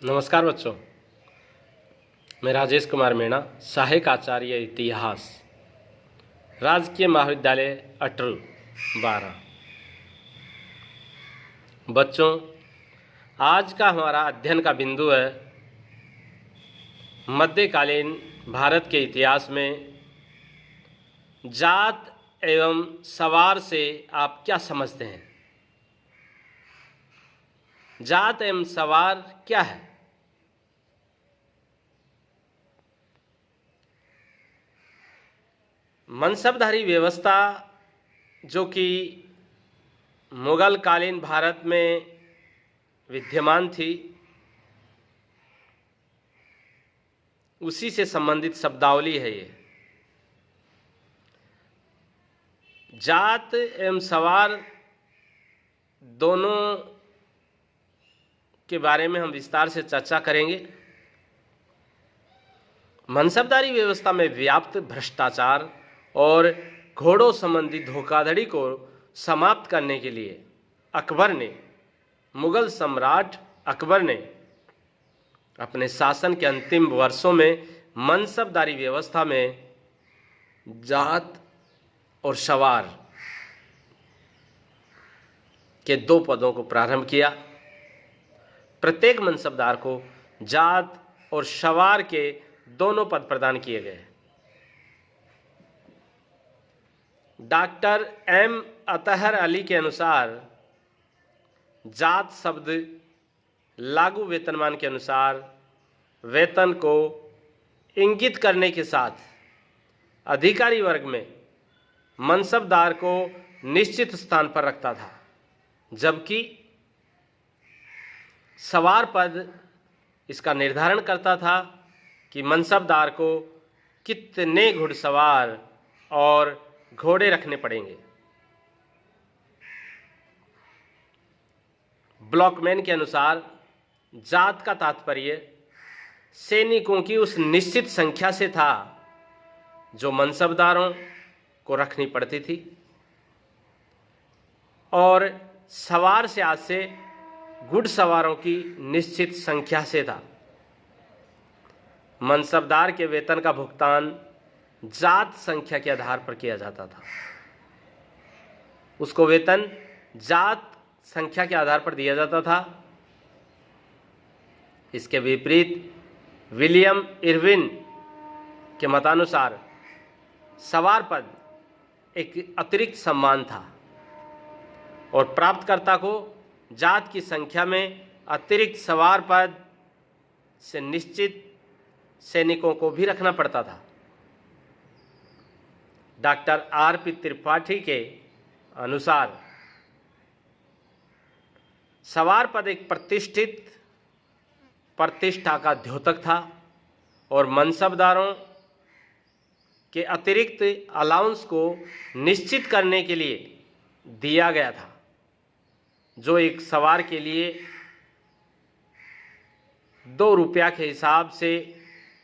नमस्कार बच्चों, मैं राजेश कुमार मीणा, सहायक आचार्य इतिहास, राजकीय महाविद्यालय अटल 12। बच्चों, आज का हमारा अध्ययन का बिंदु है मध्यकालीन भारत के इतिहास में जात एवं सवार से आप क्या समझते हैं। जात एवं सवार क्या है? मनसबधारी व्यवस्था जो कि मुगल कालीन भारत में विद्यमान थी, उसी से संबंधित शब्दावली है ये। जात एवं सवार दोनों के बारे में हम विस्तार से चर्चा करेंगे। मनसबदारी व्यवस्था में व्याप्त भ्रष्टाचार और घोड़ों संबंधी धोखाधड़ी को समाप्त करने के लिए मुगल सम्राट अकबर ने अपने शासन के अंतिम वर्षों में मनसबदारी व्यवस्था में जात और सवार के 2 पदों को प्रारंभ किया। प्रत्येक मनसबदार को जात और सवार के दोनों पद प्रदान किए गए। डॉक्टर एम अतहर अली के अनुसार जात शब्द लागू वेतनमान के अनुसार वेतन को इंगित करने के साथ अधिकारी वर्ग में मनसबदार को निश्चित स्थान पर रखता था, जबकि सवार पद इसका निर्धारण करता था कि मनसबदार को कितने घुड़सवार और घोड़े रखने पड़ेंगे। ब्लॉकमैन के अनुसार जात का तात्पर्य सैनिकों की उस निश्चित संख्या से था जो मनसबदारों को रखनी पड़ती थी, और सवार से आज से घुड़सवारों की निश्चित संख्या से था। मनसबदार के वेतन का भुगतान जात संख्या के आधार पर किया जाता था। उसको वेतन जात संख्या के आधार पर दिया जाता था। इसके विपरीत विलियम इरविन के मतानुसार सवार पद एक अतिरिक्त सम्मान था और प्राप्तकर्ता को जात की संख्या में अतिरिक्त सवार पद से निश्चित सैनिकों को भी रखना पड़ता था। Doctor RP. त्रिपाठी के अनुसार सवार पद एक प्रतिष्ठा का द्योतक था और मनसबदारों के अतिरिक्त अलाउंस को निश्चित करने के लिए दिया गया था, जो एक सवार के लिए 2 रुपया के हिसाब से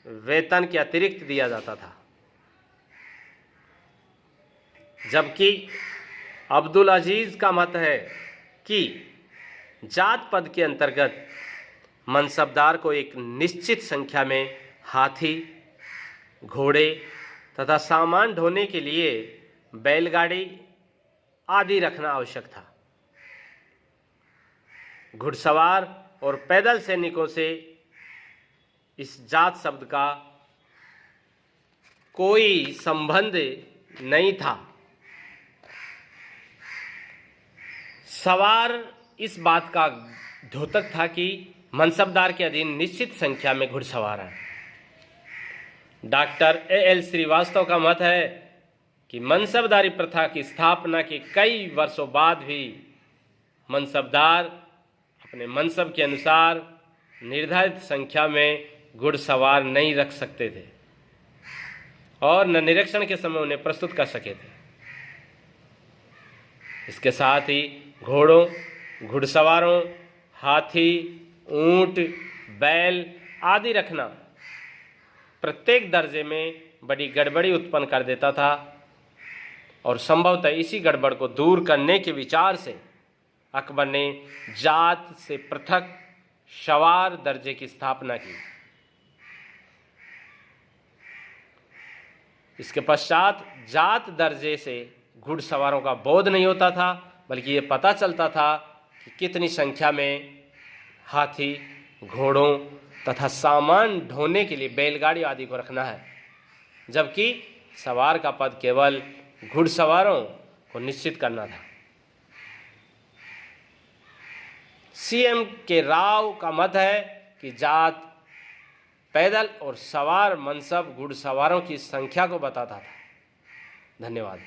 वेतन के अतिरिक्त दिया जाता था। जबकि अब्दुल अजीज का मत है कि जात पद के अंतर्गत मनसबदार को एक निश्चित संख्या में हाथी, घोड़े तथा सामान ढोने के लिए बैलगाड़ी आदि रखना आवश्यक था। घुड़सवार और पैदल सैनिकों से इस जात शब्द का कोई संबंध नहीं था। सवार इस बात का द्योतक था कि मनसबदार के अधीन निश्चित संख्या में घुड़सवार हैं। Doctor AL. श्रीवास्तव का मत है कि मनसबदारी प्रथा की स्थापना के कई वर्षों बाद भी मनसबदार अपने मनसब के अनुसार निर्धारित संख्या में घुड़सवार नहीं रख सकते थे और न निरीक्षण के समय उन्हें प्रस्तुत कर सके थे। इसके साथ ही घोड़ों, घुड़सवारों, हाथी, ऊंट, बैल आदि रखना प्रत्येक दर्जे में बड़ी गड़बड़ी उत्पन्न कर देता था और संभवतः इसी गड़बड़ को दूर करने के विचार से अकबर ने जात से पृथक सवार दर्जे की स्थापना की। इसके पश्चात जात दर्जे से घुड़सवारों का बोध नहीं होता था, बल्कि ये पता चलता था कि कितनी संख्या में हाथी, घोड़ों तथा सामान ढोने के लिए बैलगाड़ी आदि को रखना है, जबकि सवार का पद केवल घुड़सवारों को निश्चित करना था। सीएम के राव का मत है कि जात पैदल और सवार मनसब घुड़सवारों की संख्या को बताता था। धन्यवाद।